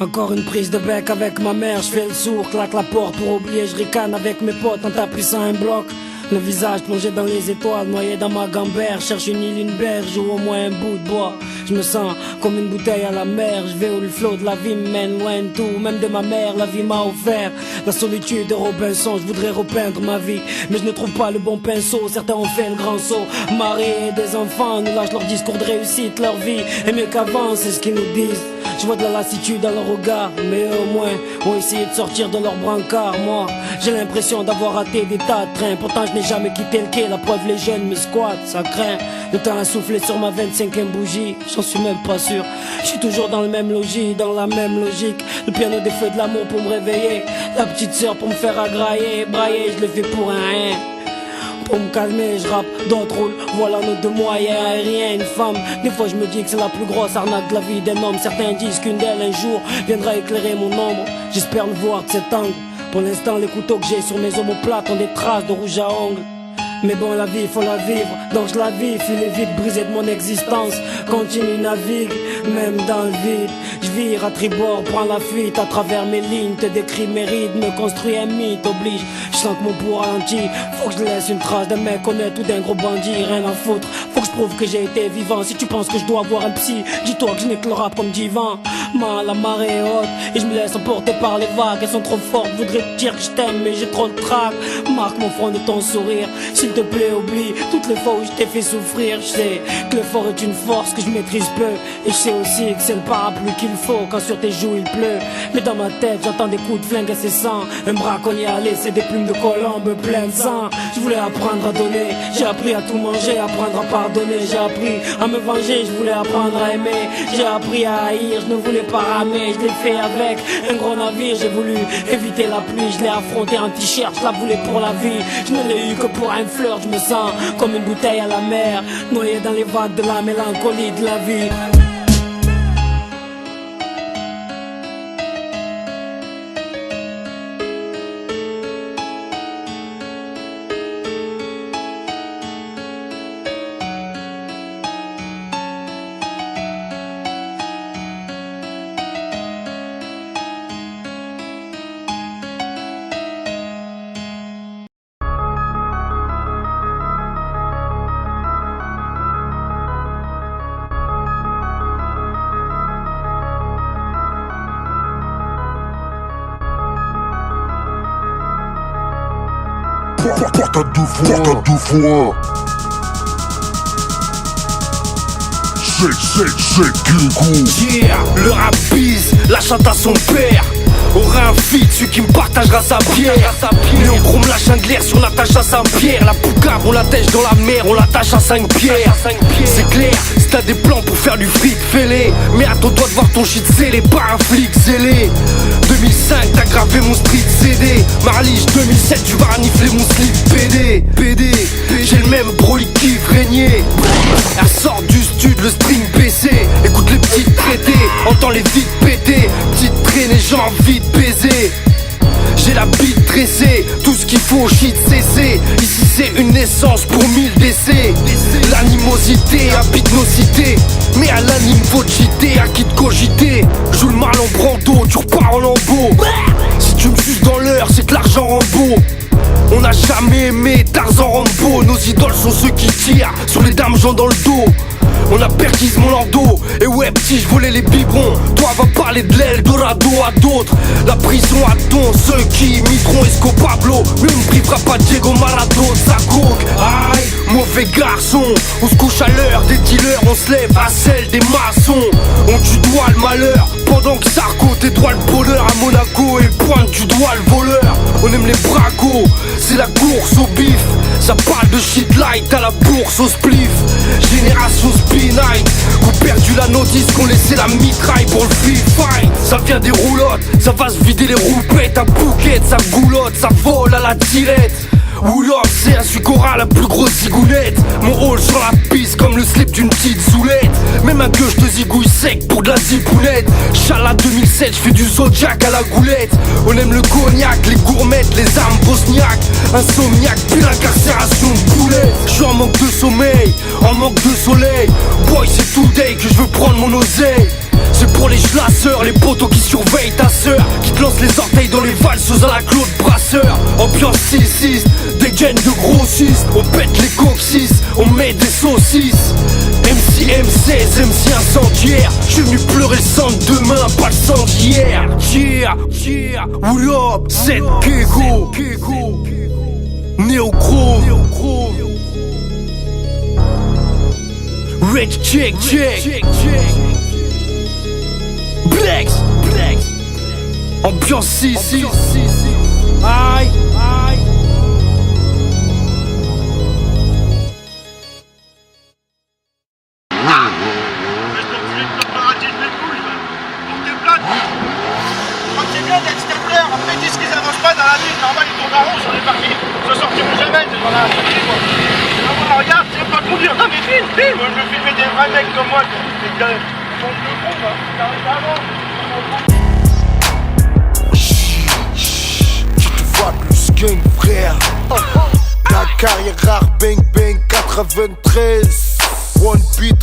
Encore une prise de bec avec ma mère, je fais le sourd, claque la porte pour oublier, je ricane avec mes potes en tapissant un bloc. Le visage plongé dans les étoiles, noyé dans ma gambère. Cherche une île, une berge ou au moins un bout de bois. Je me sens comme une bouteille à la mer. Je vais où le flot de la vie me mène loin de tout. Même de ma mère, la vie m'a offert la solitude de Robinson. Je voudrais repeindre ma vie, mais je ne trouve pas le bon pinceau. Certains ont fait le grand saut, mariés et des enfants nous lâchent leur discours de réussite, leur vie est mieux qu'avant, c'est ce qu'ils nous disent. Je vois de la lassitude dans leur regard, mais eux au moins ont essayé de sortir de leur brancard. Moi, j'ai l'impression d'avoir raté des tas de trains. Pourtant je n'ai jamais quitté le quai, la preuve les jeunes me squattent, ça craint. Le temps a soufflé sur ma 25e bougie, j'en suis même pas sûr. Je suis toujours dans le même logis, dans la même logique. Le piano des feux de l'amour pour me réveiller, la petite sœur pour me faire agrailler, brailler, je le fais pour un rien. Pour me calmer, je rappe, d'autres roulent, voilà nos deux moyens aériens, une femme. Des fois je me dis que c'est la plus grosse arnaque de la vie d'un homme. Certains disent qu'une d'elles un jour viendra éclairer mon ombre. J'espère le voir de cet angle. Pour l'instant les couteaux que j'ai sur mes omoplates ont des traces de rouge à ongles. Mais bon, la vie, faut la vivre, donc je la vis. Fuis les vides brisés de mon existence, continue, navigue, même dans le vide. Je vire à tribord, prends la fuite à travers mes lignes. Te décris mes rides, me construis un mythe, oblige. Je sens que mon pouls ralentit, faut que je laisse une trace d'un mec honnête ou d'un gros bandit. Rien à foutre, faut que je prouve que j'ai été vivant. Si tu penses que je dois avoir un psy, dis-toi que je n'ai que le rap comme divan. La marée est haute et je me laisse emporter par les vagues. Elles sont trop fortes, voudrais te dire que je t'aime mais j'ai trop de trac. Marque mon front de ton sourire, s'il te plaît oublie toutes les fois où je t'ai fait souffrir. Je sais que l'effort est une force que je maîtrise peu, et je sais aussi que c'est le parapluie qu'il faut quand sur tes joues il pleut. Mais dans ma tête j'entends des coups de flingue incessants. Un braconnier a laissé des plumes de colombe plein de sang. Je voulais apprendre à donner, j'ai appris à tout manger, apprendre à pardonner. J'ai appris à me venger, je voulais apprendre à aimer. J'ai appris à haïr, je ne voulais pas ramer. Je l'ai fait avec un gros navire, j'ai voulu éviter la pluie. Je l'ai affronté en t-shirt, je la voulais pour la vie. Je ne l'ai eu que pour un fleur, je me sens comme une bouteille à la mer, noyé dans les vagues de la mélancolie de la vie. Porte à deux fois. C'est Kiko. Yeah, le rap bise, la chante à son père. Aura un feat, celui qui me partagera sa bière. Néochrome lâche un glaire sur l'attache à Saint-Pierre. La poucave, on l'attache dans la mer, on l'attache à 5 pierres. C'est clair, si t'as des plans pour faire du fric, fais-les. Mais à ton doigt de voir ton shit scellé par un flic zélé. 2005, t'as gravé mon street CD. Marliche 2007, tu vas renifler mon slip PD. J'ai le même broly qui régné. Elle sort du stud, le string baissé. Écoute les petites traitées, entends les vides péter. Petite traînée, j'ai envie de baiser. J'ai la bite dressée, tout ce qu'il faut, shit cessé. Ici c'est une naissance pour 1000 décès. L'animosité habite nos cités, mais à l'anime faut cheater, à qui de cogiter. Joue le mal en brando, tu repars en lambeau. Si tu me suces dans l'heure, c'est que l'argent rend beau. On n'a jamais aimé Tarzan Rambo. Nos idoles sont ceux qui tirent sur les dames gens dans le dos. On a perquise mon landau. Et ouais petit je volais les biberons. Toi va parler de l'Eldorado à d'autres. La prison à don, ceux qui imiteront Esco Pablo. Mais on ne privera pas Diego Maradona, sa coke. Aïe, mauvais garçon. On se couche à l'heure des dealers, on se lève à celle des maçons. On tue doigt le malheur, pendant que Sarko t'étoie le bonheur à Monaco et pointe du doigt le voleur. On aime les bracos, c'est la course au bif. Ça parle de shit light à la bourse au spliff. Génération Spinite, qu'on perdu la notice, qu'on laissait la mitraille pour le free fight. Ça vient des roulottes, ça va se vider les roupettes. À bouquette, ça goulotte, ça vole à la tirette. Oula, c'est un sucora, la plus grosse zigounette. Mon hall sur la piste comme le slip d'une petite zoulette. Même un gueux, je te zigouille sec pour de la zipounette. Chala 2007, je fais du Zodiac à la goulette. On aime le cognac, les gourmettes, les armes bosniaques. Insomniaque, puis l'incarcération de boulet. Je suis en manque de sommeil, en manque de soleil. Boy, c'est tout day que je veux prendre mon oseille. C'est pour pour les chasseurs, les poteaux qui surveillent ta sœur, qui te lancent les orteils dans les valseuses à la Claude Brasseur. Ambiance 6-6, des gaines de grossistes. On pète les coccyx, on met des saucisses. MC M16, MC incendiaire. J'suis venu pleurer le sang de demain, pas le sang d'hier. Yeah, Wool up, 7 Kego, Néochrome, Rich check. Blex, ambiance 6. Aïe. Après ils disent qu'ils avancent pas dans la ville, normal ils tournent en rond sur les parkings. Ils ne sortiront jamais de dans la ville quoi. Ah, regarde, c'est pas conduire. Non mais filme. Moi je veux filmer des vrais mecs comme moi, des gars. Ils font le con là, t'arrives avant. Tu te vois plus qu'un frère. La carrière rare, bang bang 93. One beat,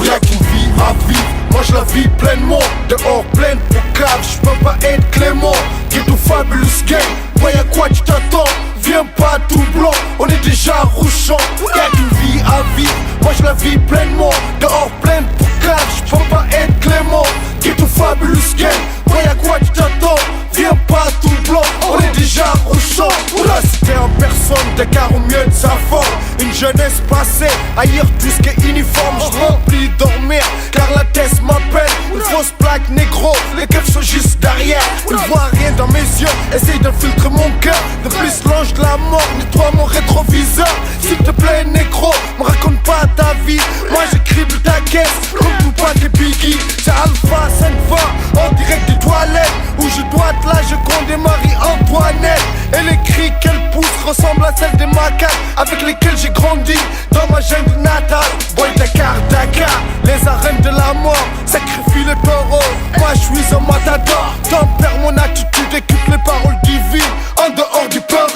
y'a qu'une vie à vivre, moi je la vis pleinement. Dehors pleine pour cave, j'peux pas être clément. Ghetto fabulous game, ouais y'a quoi tu t'attends? Viens pas tout blanc, on est déjà rouchant. Y'a qu'une vie à vivre, moi je la vis pleinement. Dehors pleine pour cave, j'peux pas être clément. Ghetto fabulous game, ouais y'a quoi tu t'attends? Viens pas tout blanc, on est déjà rouchant. La cité en personne, Dakar au mieux de sa forme. Une jeunesse passée, ailleurs tout ce qui est uniforme. Je remplis dormir, car la tête m'appelle. Une fausse plaque négro, les keufs sont juste derrière. Ils voient rien dans mes yeux, essaye d'infiltrer mon cœur. Le plus l'ange de la mort, nettoie mon rétroviseur. S'il te plaît négro, me raconte pas ta vie. Moi j'écrible ta caisse, comme tout pas des biggies. C'est Alpha 520, en direct des toilettes. Où je dois être là, je compte des Marie-Antoinette. Et les cris qu'elle pousse ressemblent à celles des macaques avec lesquels j'ai grandi dans ma jungle natale. Boy Dakar, les arènes de la mort sacrifient les taureaux. Moi je suis un matador, tempère mon attitude, écoute les paroles divines. En dehors du peur,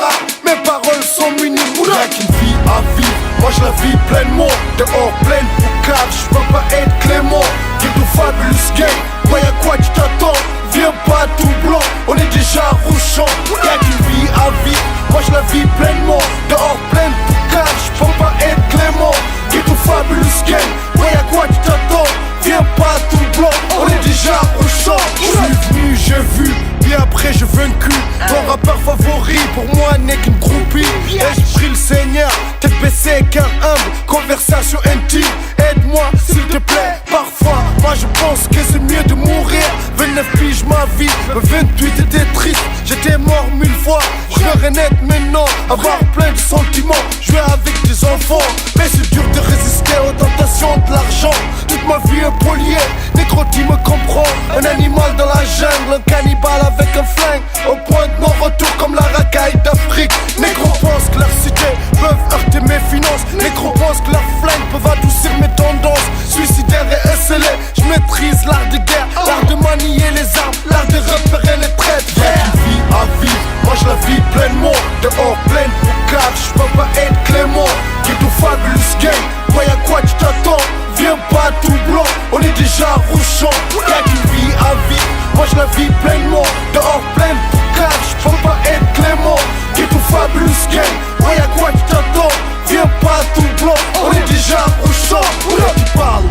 mes paroles sont minimes. Y'a qu'une vie à vivre, moi je la vis pleinement. Dehors pleine pour cave, j'peux pas être clément. Ghetto fabulous game, ouais y'a quoi tu t'attends? Viens pas tout blanc, on est déjà rouchant. Y'a qu'une vie à vivre, moi je la vis pleinement. Dehors pleine pour cave, j'peux pas être clément. Ghetto fabulous game, ouais y'a quoi tu t'attends? Viens pas tout blanc, on est déjà rouchant. J'suis venu, j'ai vu, puis après j'ai vaincu. Ton rappeur favori pour moi n'est qu'une groupie. Et je prie le Seigneur, tête baissée qu'un humble. Conversation intime, aide-moi s'il te plaît. Parfois, moi je pense que c'est mieux de mourir. 29 piges ma vie, le 28 était triste. J'étais mort 1000 fois, je veux renaître maintenant. Avoir plein de sentiments, jouer avec des enfants. Mais c'est dur de résister aux tentations de l'argent. Toute ma vie est poliée, négro tu me comprends. Un animal dans la jungle, un cannibale avec un flingue. Au point de non-retour comme la racaille d'Afrique. Négro pense que leur cité peuvent heurter mes finances. Négro pense que leurs flingues peuvent adoucir mes tendances. Suicidaire et esselé, je maîtrise l'art de guerre. L'art de manier les armes, l'art de repérer les traîtres. Y'a une vie à vivre, moi je la vis pleinement. Dehors pleine pour cave, j'peux pas être clément. Ghetto fabulous game, ouais y'a quoi tu t'attends? Viens pas tout blanc, on est déjà rouchant. Y'a qu'une vie à vivre, moi je la vis pleinement. Dehors pleine pour cave, j'peux pas être clément. Ghetto fabulous game, ouais y'a quoi tu t'attends? Viens pas tout blanc, on est déjà rouchant.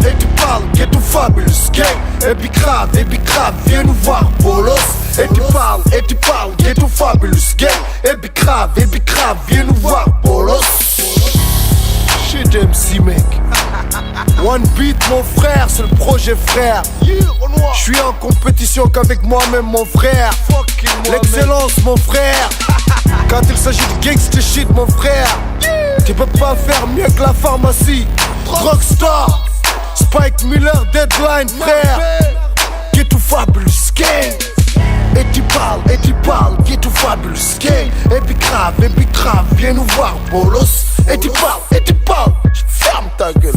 Et tu parles, ghetto fabulous game. Et puis grave, viens nous voir bolos. Et tu parles, ghetto fabulous game. Et puis grave, viens nous voir bolos. Shit MC mec. One beat mon frère, c'est le projet frère. J'suis en compétition qu'avec moi-même mon frère. L'excellence mon frère. Quand il s'agit de gangsta shit mon frère, tu peux pas faire mieux que la pharmacie. Rockstar, Spike Miller, Deadline frère. Ghetto fabulous game. Et tu parles, ghetto fabulous game. Et puis grave, viens nous voir bolos. Et tu parles, ferme ta gueule.